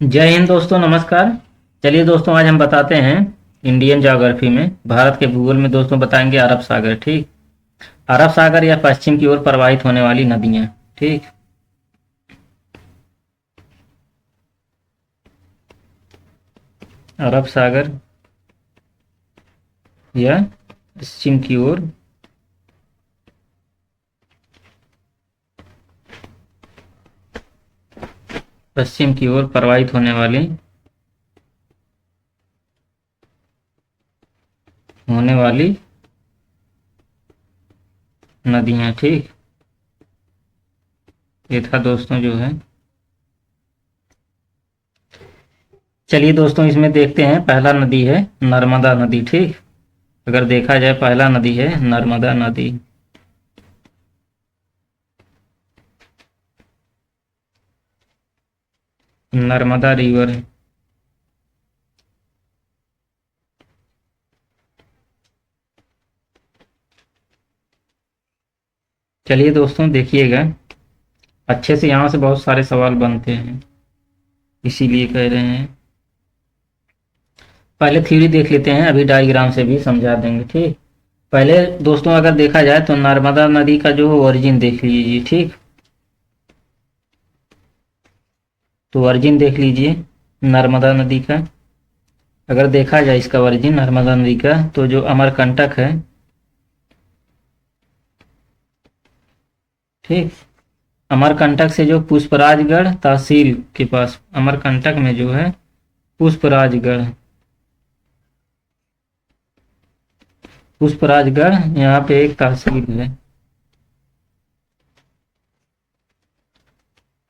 जय हिंद दोस्तों, नमस्कार। चलिए दोस्तों, आज हम बताते हैं इंडियन ज्योग्राफी में भारत के भूगोल में दोस्तों बताएंगे अरब सागर। ठीक, अरब सागर या पश्चिम की ओर प्रवाहित होने वाली नदियां। ठीक, अरब सागर या पश्चिम की ओर प्रवाहित होने वाली नदियां। ठीक, ये था दोस्तों जो है। चलिए दोस्तों, इसमें देखते हैं। पहला नदी है नर्मदा नदी। ठीक, अगर देखा जाए पहला नदी है नर्मदा नदी। नर्मदा रिवर। चलिए दोस्तों देखिएगा, अच्छे से यहाँ से बहुत सारे सवाल बनते हैं, इसीलिए कह रहे हैं। पहले थ्योरी देख लेते हैं, अभी डायग्राम से भी समझा देंगे। ठीक, पहले दोस्तों अगर देखा जाए तो नर्मदा नदी का जो ओरिजिन देख लीजिए। ठीक, तो ओरिजिन देख लीजिए नर्मदा नदी का। अगर देखा जाए इसका ओरिजिन नर्मदा नदी का, तो जो अमरकंटक है, ठीक, अमरकंटक से जो पुष्पराजगढ़ तहसील के पास, अमरकंटक में जो है पुष्पराजगढ़, पुष्पराजगढ़ यहाँ पे एक तहसील है।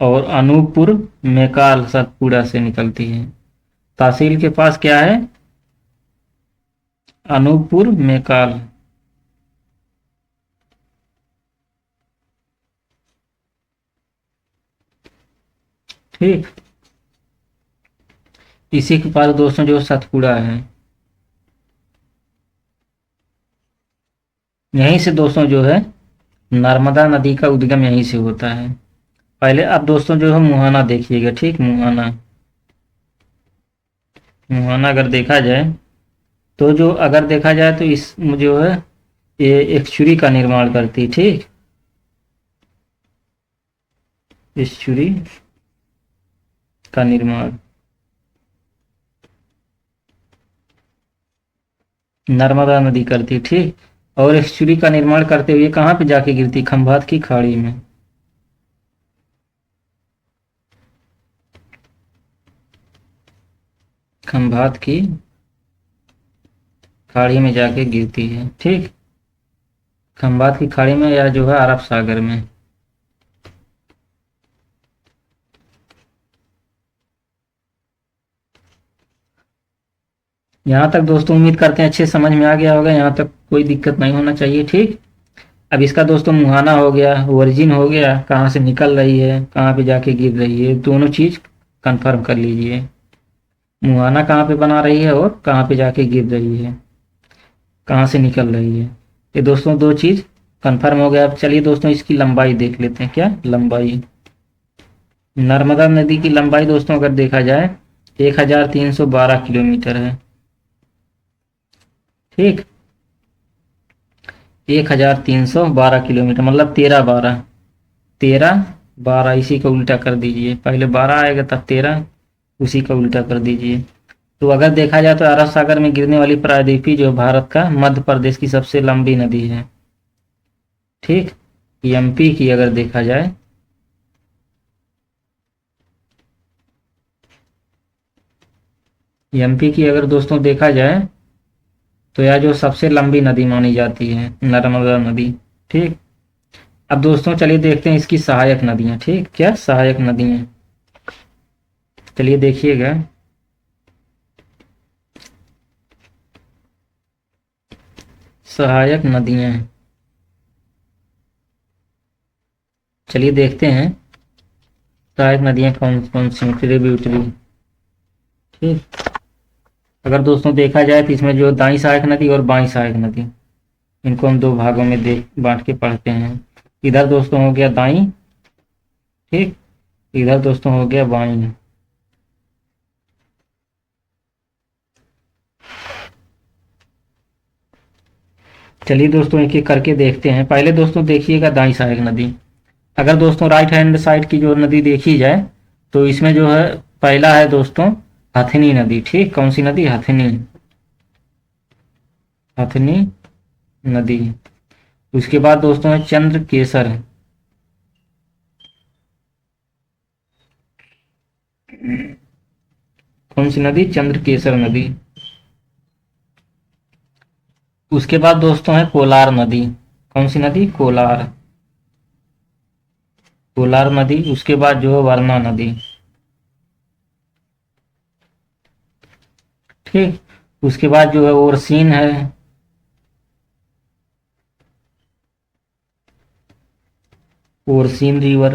और अनूपपुर मेकाल सतपुड़ा से निकलती है। तहसील के पास क्या है? अनूपपुर मेकाल। ठीक, इसी के पास दोस्तों जो सतपुड़ा है, यहीं से दोस्तों जो है नर्मदा नदी का उद्गम यहीं से होता है। पहले अब दोस्तों जो है मुहाना देखिएगा। ठीक, मुहाना, मुहाना अगर देखा जाए तो जो अगर देखा जाए तो इस जो है ये एक छुरी का निर्माण करती। ठीक, इस छुरी का निर्माण नर्मदा नदी करती। ठीक, और इस छुरी का निर्माण करते हुए कहाँ पे जाके गिरती? खंभात की खाड़ी में। खंभात की खाड़ी में जाके गिरती है। ठीक, खंभात की खाड़ी में या जो है अरब सागर में। यहाँ तक दोस्तों उम्मीद करते हैं अच्छे समझ में आ गया होगा, यहाँ तक कोई दिक्कत नहीं होना चाहिए। ठीक, अब इसका दोस्तों मुहाना हो गया, ओरिजिन हो गया, कहाँ से निकल रही है, कहाँ पे जाके गिर रही है, दोनों चीज कंफर्म कर लीजिए। मुहाना कहाँ पे बना रही है और कहाँ पे जाके गिर रही है, कहाँ से निकल रही है। ये दोस्तों दो चीज कंफर्म हो गया। अब चलिए दोस्तों इसकी लंबाई देख लेते हैं। क्या लंबाई? नर्मदा नदी की लंबाई दोस्तों अगर देखा जाए 1312 किलोमीटर है। ठीक, 1312 किलोमीटर, मतलब 13 12, 13 12, इसी का उल्टा कर दीजिए। पहले 12 आएगा तब 13, उसी का उल्टा कर दीजिए। तो अगर देखा जाए तो अरब सागर में गिरने वाली प्रायद्वीपी जो भारत का मध्य प्रदेश की सबसे लंबी नदी है। ठीक, एमपी की अगर देखा जाए, एमपी की अगर दोस्तों देखा जाए तो यह जो सबसे लंबी नदी मानी जाती है नर्मदा नदी। ठीक, अब दोस्तों चलिए देखते हैं इसकी सहायक नदियां। ठीक, क्या सहायक नदियां? चलिए देखिएगा, सहायक नदियां। चलिए देखते हैं सहायक नदियां कौन कौन सी, ट्रिब्यूटरी। ठीक, अगर दोस्तों देखा जाए तो इसमें जो दाई सहायक नदी और बाई सहायक नदी, इनको हम दो भागों में देख बांट के पढ़ते हैं। इधर दोस्तों हो गया दाई, ठीक, इधर दोस्तों हो गया बाई। चलिए दोस्तों एक एक करके देखते हैं। पहले दोस्तों देखिएगा दाईं सहायक नदी। अगर दोस्तों राइट हैंड साइड की जो नदी देखी जाए तो इसमें जो है पहला है दोस्तों हथनी नदी। ठीक, कौन सी नदी? हथनी, हथनी नदी। उसके बाद दोस्तों है चंद्र केसर। कौन सी नदी? चंद्र केसर नदी। उसके बाद दोस्तों है कोलार नदी। कौन सी नदी? कोलार, कोलार नदी। उसके बाद जो है वरना नदी। ठीक, उसके बाद जो है ओरसीन है। ओरसीन रिवर।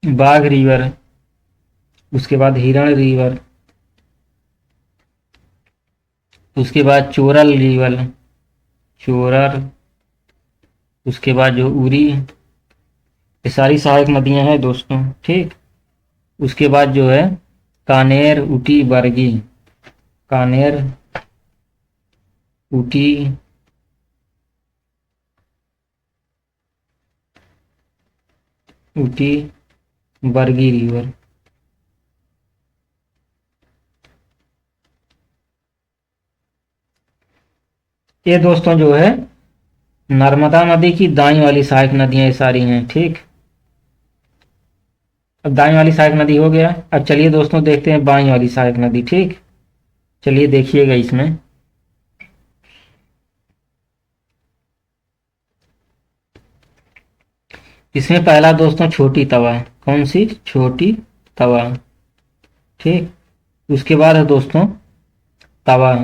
बाघ रिवर। उसके बाद हिरण रिवर। उसके बाद चोरल रिवर, चोरर। उसके बाद जो उरी, ये सारी सहायक नदियां हैं दोस्तों। ठीक, उसके बाद जो है कानेर, ऊटी, बरगी। कानेर, ऊटी, ऊटी, बरगी रिवर। ये दोस्तों जो है नर्मदा नदी की दाईं वाली सहायक नदियां ये सारी हैं। ठीक, अब दाईं वाली सहायक नदी हो गया। अब चलिए दोस्तों देखते हैं बाईं वाली सहायक नदी। ठीक, चलिए देखिएगा इसमें। इसमें पहला दोस्तों छोटी तवा। कौन सी? छोटी तवा। ठीक, उसके बाद है दोस्तों तवा।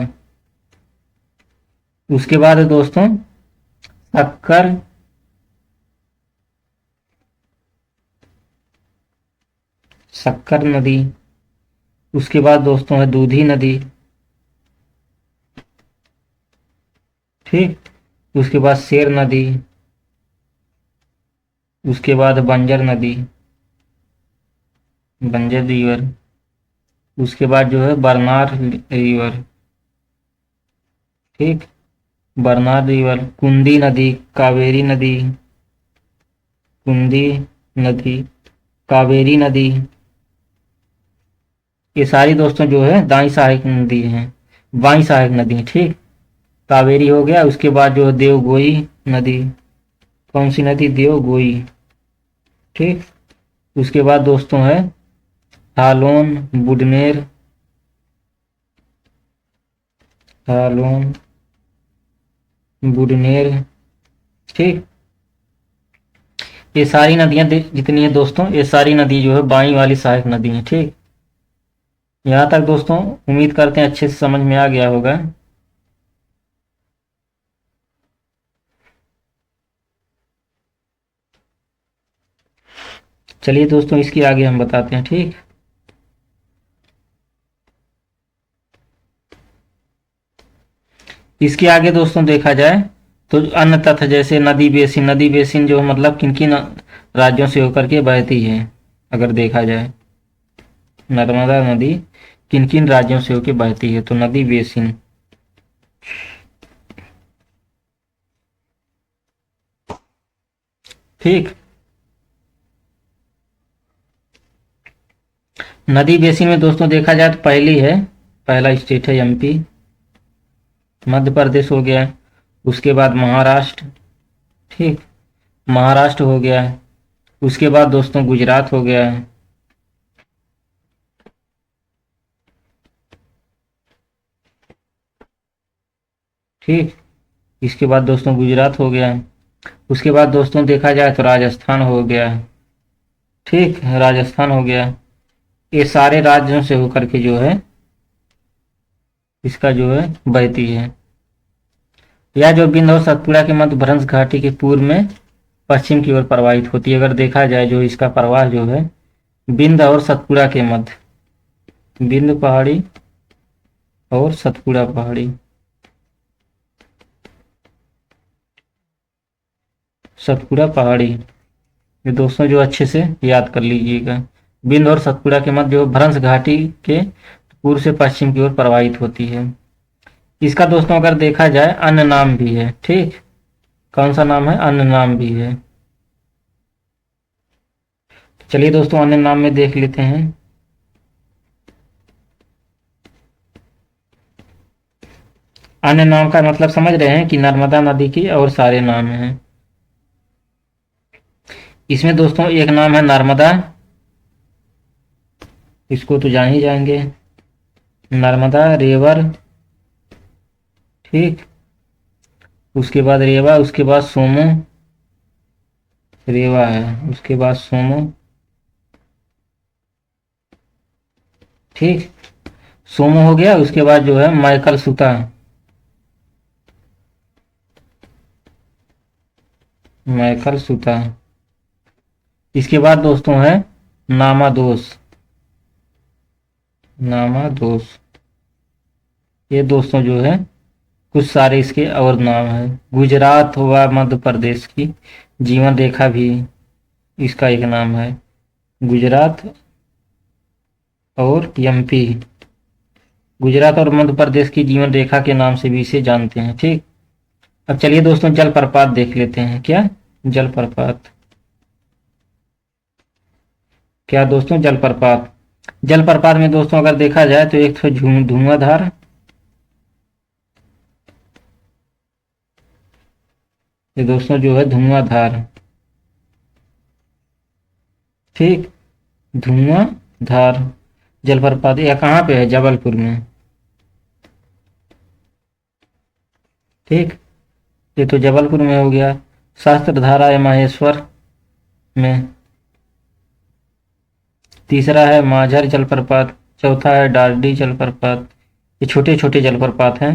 उसके बाद है दोस्तों शक्कर, शक्कर नदी। उसके बाद दोस्तों है दूधी नदी। ठीक, उसके बाद शेर नदी। उसके बाद बंजर नदी, बंजर रिवर। उसके बाद जो है बरनार रिवर। ठीक, बरनार रिवर। कुंदी नदी, कावेरी नदी, कुंदी नदी, कावेरी नदी। ये सारी दोस्तों जो है दाईं सहायक नदी हैं, बाईं सहायक नदी है। ठीक, कावेरी हो गया। उसके बाद जो है देवगोई नदी। कौन सी नदी? देवगोई। ठीक, उसके बाद दोस्तों है हालोन, बुडमेर, हालोन, बुडनेर। ठीक, ये सारी नदियां जितनी है दोस्तों, ये सारी नदी जो है बाईं वाली सहायक नदी है। ठीक, यहाँ तक दोस्तों उम्मीद करते हैं अच्छे से समझ में आ गया होगा। चलिए दोस्तों इसके आगे हम बताते हैं। ठीक, इसके आगे दोस्तों देखा जाए तो अन्य तथ्य जैसे नदी बेसिन। नदी बेसिन जो मतलब किन किन राज्यों से होकर के बहती है, अगर देखा जाए नर्मदा नदी किन किन राज्यों से होकर बहती है तो नदी बेसिन। ठीक, नदी बेसिन में दोस्तों देखा जाए तो पहली है, पहला स्टेट है एमपी, मध्य प्रदेश हो गया। उसके बाद महाराष्ट्र। ठीक, महाराष्ट्र हो गया। उसके बाद दोस्तों गुजरात हो गया। ठीक, इसके बाद दोस्तों गुजरात हो गया। उसके बाद दोस्तों देखा जाए तो राजस्थान हो गया। ठीक, राजस्थान हो गया। ये सारे राज्यों से होकर के जो है इसका जो है बहती है। यह जो बिंद और सतपुड़ा के मध्य भ्रंश घाटी के पूर्व में पश्चिम की ओर प्रवाहित होती है। अगर देखा जाए जो इसका प्रवाह जो है बिंद और सतपुड़ा के मध्य, बिंद पहाड़ी और सतपुड़ा पहाड़ी, सतपुड़ा पहाड़ी, ये दोस्तों जो अच्छे से याद कर लीजिएगा। बिंद और सतपुड़ा के मध्य जो भ्रंश घाटी के पूर्व से पश्चिम की ओर प्रवाहित होती है। इसका दोस्तों अगर देखा जाए अन्य नाम भी है, ठीक। कौन सा नाम है? अन्य नाम भी है। चलिए दोस्तों अन्य नाम में देख लेते हैं। अन्य नाम का मतलब समझ रहे हैं कि नर्मदा नदी की और सारे नाम हैं। इसमें दोस्तों एक नाम है नर्मदा, इसको तो जान ही जाएंगे, नर्मदा रेवर, ठीक। उसके बाद रेवा, उसके बाद सोमो, रेवा है, उसके बाद सोमो, ठीक। सोमो हो गया। उसके बाद जो है माइकल सुता, माइकल सुता। इसके बाद दोस्तों है नामादोस, नामादोस। ये दोस्तों जो है कुछ सारे इसके और नाम है। गुजरात हुआ मध्य प्रदेश की जीवन रेखा भी इसका एक नाम है। गुजरात और एमपी, गुजरात और मध्य प्रदेश की जीवन रेखा के नाम से भी इसे जानते हैं, ठीक। अब चलिए दोस्तों जलप्रपात देख लेते हैं। क्या? जलप्रपात। क्या दोस्तों? जलप्रपात। जलप्रपात में दोस्तों अगर देखा जाए तो एक तो धुआंधार, ये दोस्तों जो है धुआंधार, ठीक। धुआंधार जलप्रपात। यह कहाँ पे है? जबलपुर में, ठीक। ये तो जबलपुर में हो गया। शास्त्रधारा है माहेश्वर में। तीसरा है माझर जलप्रपात। चौथा है डालडी जलप्रपात। ये छोटे छोटे जलप्रपात हैं।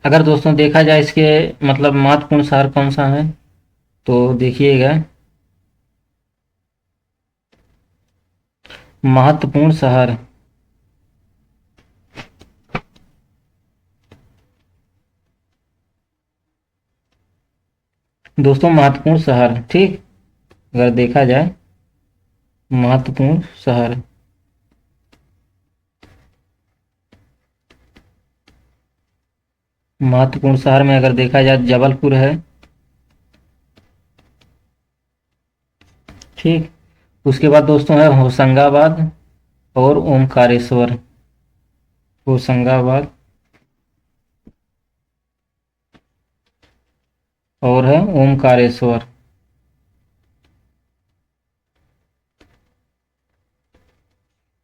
अगर दोस्तों देखा जाए इसके मतलब महत्वपूर्ण शहर कौन सा है तो देखिएगा, महत्वपूर्ण शहर, दोस्तों महत्वपूर्ण शहर, ठीक। अगर देखा जाए महत्वपूर्ण शहर, महत्वपूर्ण शहर में अगर देखा जाए जबलपुर है, ठीक। उसके बाद दोस्तों है होशंगाबाद और ओमकारेश्वर, होशंगाबाद और है ओमकारेश्वर।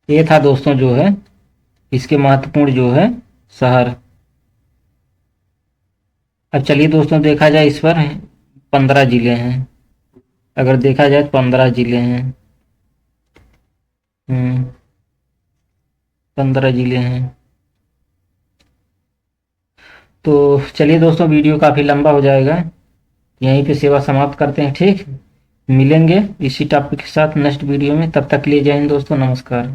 ये था दोस्तों जो है इसके महत्वपूर्ण जो है शहर। अब चलिए दोस्तों देखा जाए इस पर 15 जिले हैं। अगर देखा जाए तो 15 जिले हैं। 15 जिले हैं। तो चलिए दोस्तों वीडियो काफ़ी लंबा हो जाएगा, यहीं पे सेवा समाप्त करते हैं, ठीक। मिलेंगे इसी टॉपिक के साथ नेक्स्ट वीडियो में। तब तक के लिए जय हिंद दोस्तों, नमस्कार।